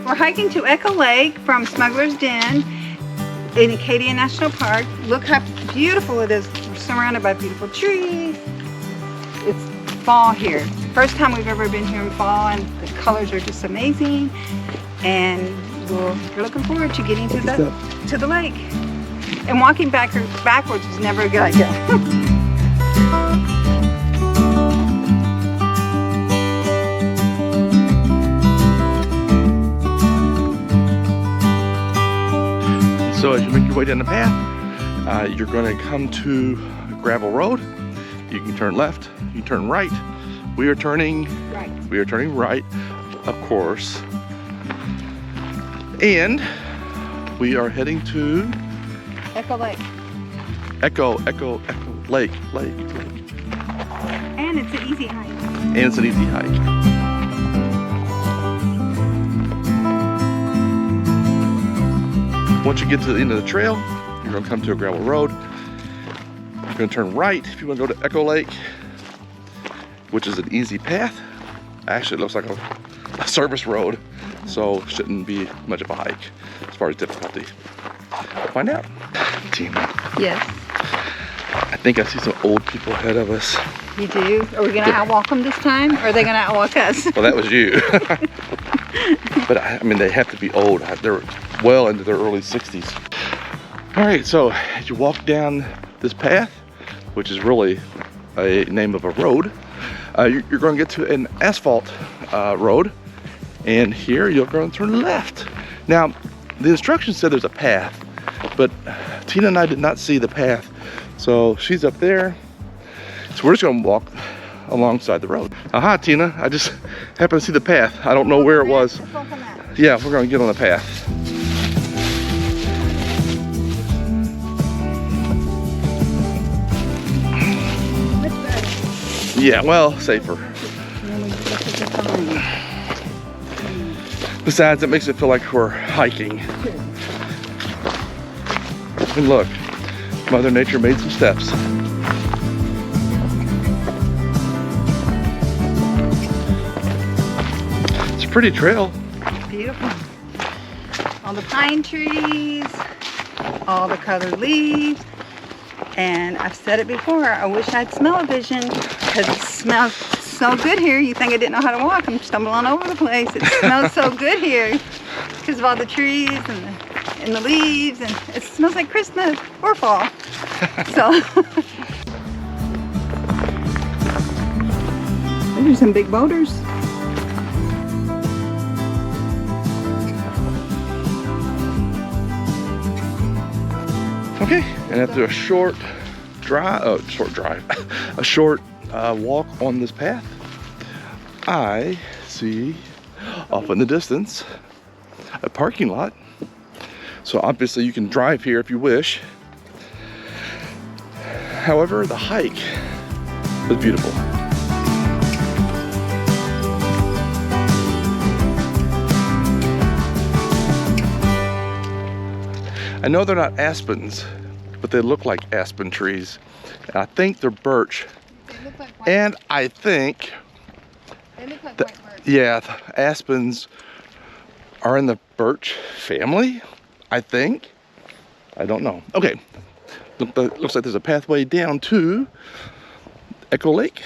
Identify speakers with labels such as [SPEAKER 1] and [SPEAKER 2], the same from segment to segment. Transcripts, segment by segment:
[SPEAKER 1] We're hiking to Echo Lake from Smuggler's Den in Acadia National Park. Look how beautiful it is. We're surrounded by beautiful trees. It's fall here. First time we've ever been here in fall, and the colors are just amazing. And we're looking forward to getting to the lake. And walking backwards is never a good idea.
[SPEAKER 2] So as you make your way down the path, you're going to come to a gravel road. You can turn left, you can turn right. We are turning right. We are turning right, of course. And we are heading to
[SPEAKER 1] Echo Lake.
[SPEAKER 2] Echo Lake.
[SPEAKER 1] And it's an easy hike.
[SPEAKER 2] And it's an easy hike. Once you get to the end of the trail, you're going to come to a gravel road. You're going to turn right if you want to go to Echo Lake, which is an easy path. Actually, it looks like a service road, so shouldn't be much of a hike as far as difficulty. We'll find out. Tina.
[SPEAKER 1] Yes.
[SPEAKER 2] I think I see some old people ahead of us.
[SPEAKER 1] You do? Are we going to outwalk them this time, or are they going to outwalk us?
[SPEAKER 2] Well, that was you. But I mean, they have to be old. They're well into their early 60s. All right, so as you walk down this path, which is really a name of a road, you're going to get to an asphalt road, and here you're going to turn left. Now, the instructions said there's a path, but Tina and I did not see the path, so she's up there. So we're just going to walk alongside the road. Aha, Tina, I just happened to see the path. I don't know where it was. Yeah, we're going to get on the path. Yeah, well, safer. Besides, it makes it feel like we're hiking. And look, Mother Nature made some steps. It's a pretty trail.
[SPEAKER 1] Beautiful. All the pine trees, all the colored leaves. And I've said it before, I wish I had smell-o-vision, because it smells so good here. You think I didn't know how to walk. I'm stumbling all over the place. It smells so good here because of all the trees and the leaves, and it smells like Christmas or fall. So those are some big boulders.
[SPEAKER 2] Okay, and after a short walk on this path, I see off in the distance a parking lot. So obviously you can drive here if you wish. However, the hike was beautiful. I know they're not aspens, but they look like aspen trees. And I think they're birch.
[SPEAKER 1] They look like white.
[SPEAKER 2] And I think,
[SPEAKER 1] They look like white birch.
[SPEAKER 2] yeah, the aspens are in the birch family, I think. I don't know. Okay, looks like there's a pathway down to Echo Lake.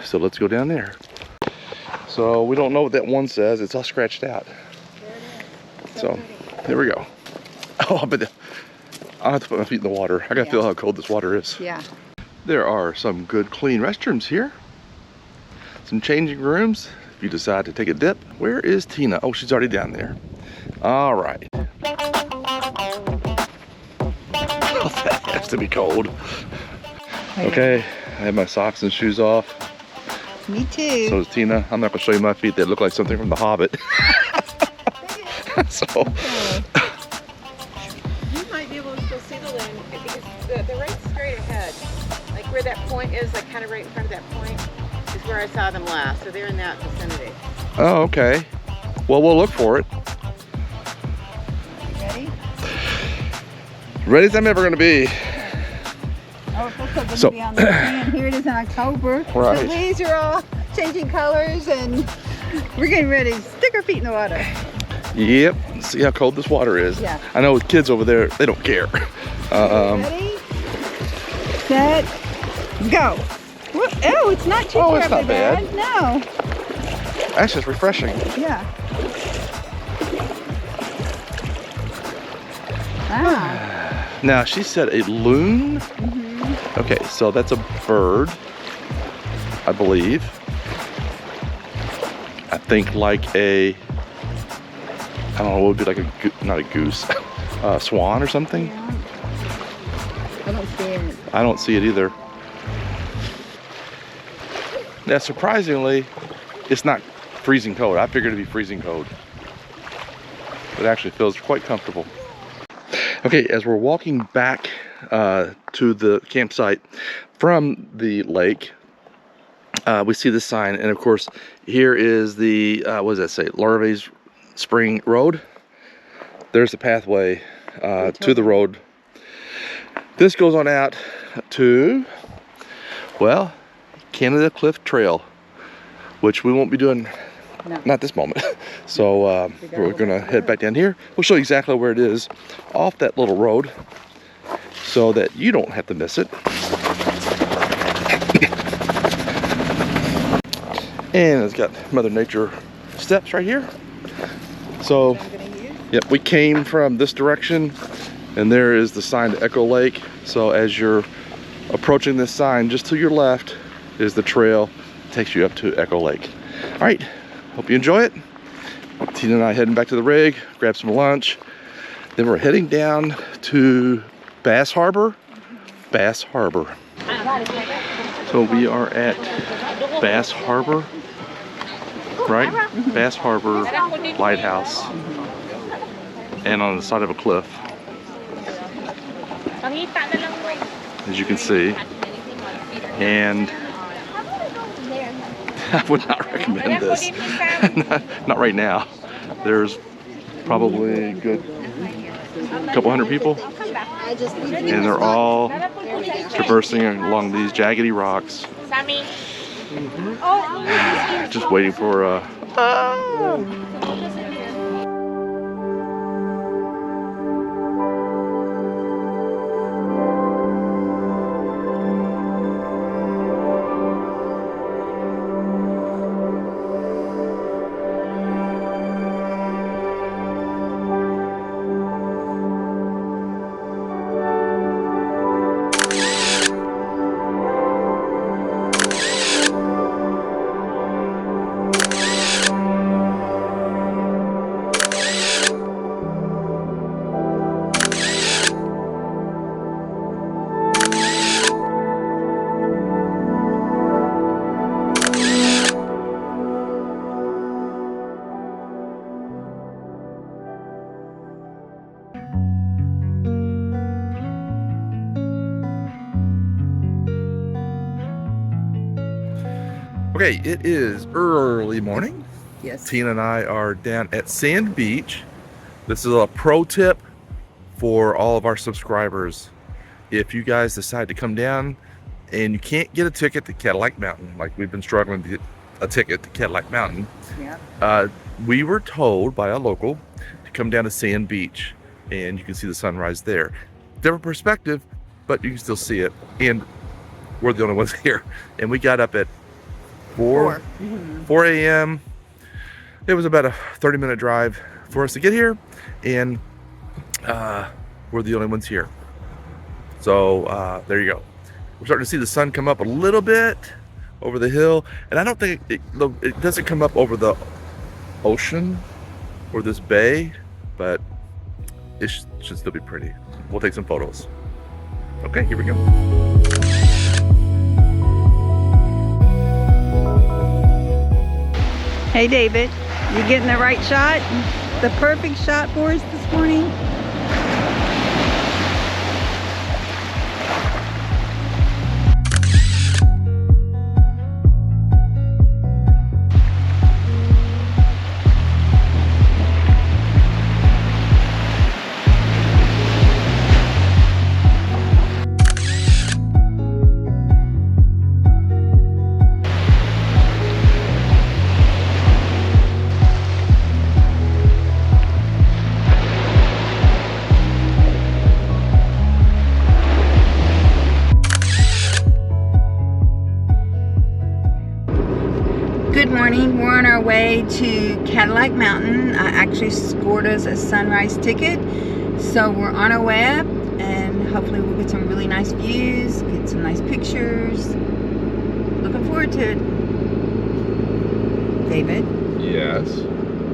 [SPEAKER 2] So let's go down there. So we don't know what that one says. It's all scratched out.
[SPEAKER 1] There it is.
[SPEAKER 2] So there we go. Oh, but I'll have to put my feet in the water. I gotta feel how cold this water is.
[SPEAKER 1] Yeah.
[SPEAKER 2] There are some good clean restrooms here. Some changing rooms if you decide to take a dip. Where is Tina? Oh, she's already down there. All right. Oh, that has to be cold. Okay, I have my socks and shoes off.
[SPEAKER 1] Me too.
[SPEAKER 2] So is Tina. I'm not gonna show you my feet. They look like something from The Hobbit. So.
[SPEAKER 3] Be able to still see the land because they're right straight ahead. Like where that point is, like kind of right in front of that point, is where I saw them last. So they're in that vicinity.
[SPEAKER 2] Oh, okay. Well, we'll look for it.
[SPEAKER 1] Ready?
[SPEAKER 2] Ready as I'm ever going to be.
[SPEAKER 1] Oh, it's also going to be on the sand. Here it is in October.
[SPEAKER 2] Right.
[SPEAKER 1] The leaves are all changing colors, and we're getting ready to stick our feet in the water.
[SPEAKER 2] Yep. See how cold this water is.
[SPEAKER 1] Yeah.
[SPEAKER 2] I know with kids over there, they don't care.
[SPEAKER 1] Ready, set, go. Oh, it's not too
[SPEAKER 2] Oh, it's
[SPEAKER 1] terribly
[SPEAKER 2] not bad.
[SPEAKER 1] No.
[SPEAKER 2] Actually, it's refreshing.
[SPEAKER 1] Yeah. Wow.
[SPEAKER 2] Now, she said a loon. Okay, so that's a bird, I believe. I think like a, I don't know, what would be like a, not a goose, swan or something?
[SPEAKER 1] Yeah. I don't see it.
[SPEAKER 2] I don't see it either. Now, surprisingly, it's not freezing cold. I figured it'd be freezing cold. It actually feels quite comfortable. Okay, as we're walking back to the campsite from the lake, we see this sign, and of course, here is the, what does that say? Larvae's Spring Road. There's the pathway to the road. This goes on out to, well, Canada Cliff Trail, which we won't be doing, not this moment. So we're gonna head back down here. We'll show you exactly where it is off that little road so that you don't have to miss it. And it's got Mother Nature steps right here. So, yep, we came from this direction, and there is the sign to Echo Lake. So as you're approaching this sign, just to your left is the trail that takes you up to Echo Lake. All right, hope you enjoy it. Tina and I heading back to the rig, grab some lunch. Then we're heading down to Bass Harbor. Bass Harbor. So we are at Bass Harbor, right? Bass Harbor Lighthouse, and on the side of a cliff, as you can see. And I would not recommend this. not right now. There's probably a good couple hundred people, and they're all traversing along these jaggedy rocks, just waiting for Okay, it is early morning.
[SPEAKER 1] Yes.
[SPEAKER 2] Tina and I are down at Sand Beach. This is a pro tip for all of our subscribers. If you guys decide to come down and you can't get a ticket to Cadillac Mountain, like we've been struggling to get a ticket to Cadillac Mountain, we were told by a local to come down to Sand Beach, and you can see the sunrise there. Different perspective, but you can still see it. And we're the only ones here. And we got up at 4 a.m. It was about a 30-minute drive for us to get here, and we're the only ones here. So there you go. We're starting to see the sun come up a little bit over the hill, and I don't think it doesn't come up over the ocean or this bay, but it should still be pretty. We'll take some photos. Okay, here we go.
[SPEAKER 1] Hey David, you getting the right shot? The perfect shot for us this morning? on our way to Cadillac Mountain. I actually scored us a sunrise ticket. So we're on our way up, and hopefully we'll get some really nice views, get some nice pictures. Looking forward to it. David?
[SPEAKER 2] Yes.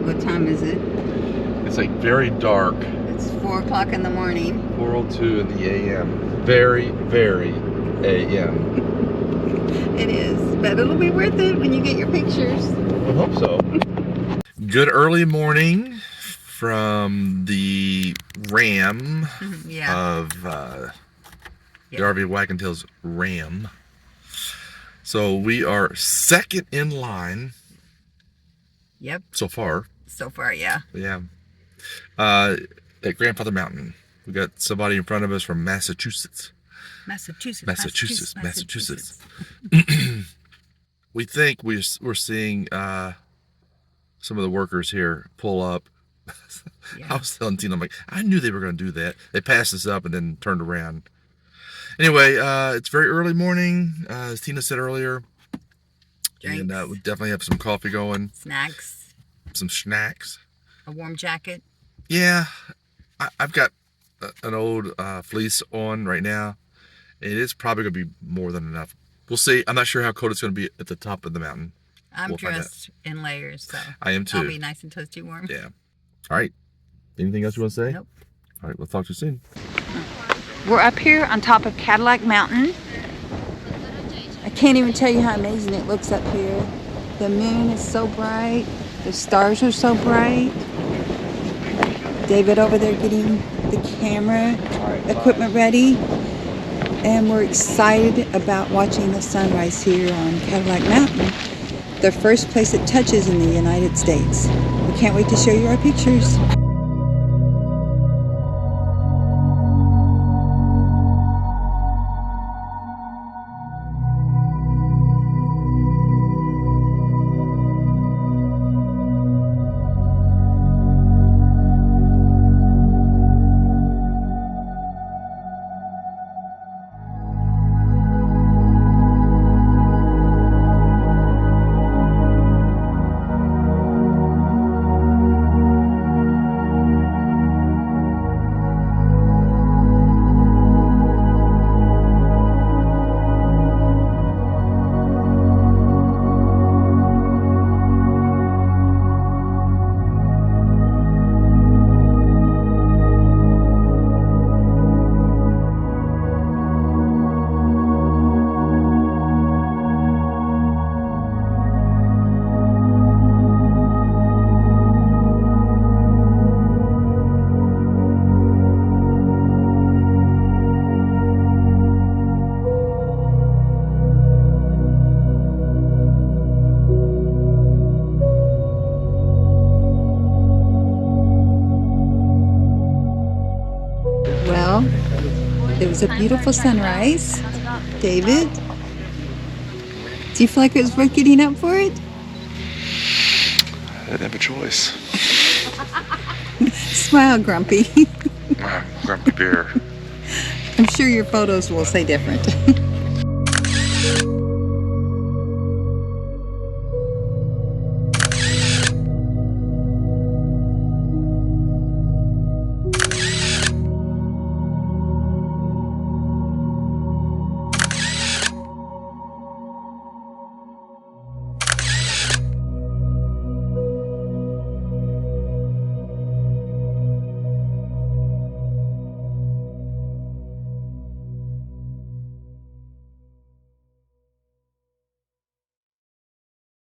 [SPEAKER 1] What time is it?
[SPEAKER 2] It's like very dark.
[SPEAKER 1] It's 4 o'clock in the morning.
[SPEAKER 2] 4:02 in the a.m. Very, very a.m.
[SPEAKER 1] It is, but it'll be worth it when you get your pictures.
[SPEAKER 2] I hope so. Good early morning from the Ram of the RV Waggin Tails Ram. So we are second in line.
[SPEAKER 1] Yep.
[SPEAKER 2] So far.
[SPEAKER 1] So far, yeah.
[SPEAKER 2] Yeah. At Grandfather Mountain. We got somebody in front of us from Massachusetts. Massachusetts. We think we're seeing some of the workers here pull up.
[SPEAKER 1] Yeah.
[SPEAKER 2] I was telling Tina, I'm like, I knew they were going to do that. They passed us up and then turned around. Anyway, it's very early morning, as Tina said earlier.
[SPEAKER 1] Drinks.
[SPEAKER 2] And we definitely have some coffee going.
[SPEAKER 1] Snacks.
[SPEAKER 2] Some snacks.
[SPEAKER 1] A warm jacket.
[SPEAKER 2] Yeah, I've got an old fleece on right now. It is probably going to be more than enough. We'll see. I'm not sure how cold it's going to be at the top of the mountain.
[SPEAKER 1] I'm dressed in layers, so
[SPEAKER 2] I am too.
[SPEAKER 1] I'll be nice and toasty warm.
[SPEAKER 2] Yeah. All right. Anything else you want to say?
[SPEAKER 1] Nope.
[SPEAKER 2] All right. We'll talk to you soon.
[SPEAKER 1] We're up here on top of Cadillac Mountain. I can't even tell you how amazing it looks up here. The moon is so bright. The stars are so bright. David over there getting the camera equipment ready. And we're excited about watching the sunrise here on Cadillac Mountain, the first place it touches in the United States. We can't wait to show you our pictures. Well, it was a beautiful sunrise. David, do you feel like it was worth getting up for it?
[SPEAKER 2] I didn't have a choice.
[SPEAKER 1] Smile, Grumpy.
[SPEAKER 2] Grumpy bear.
[SPEAKER 1] I'm sure your photos will say different.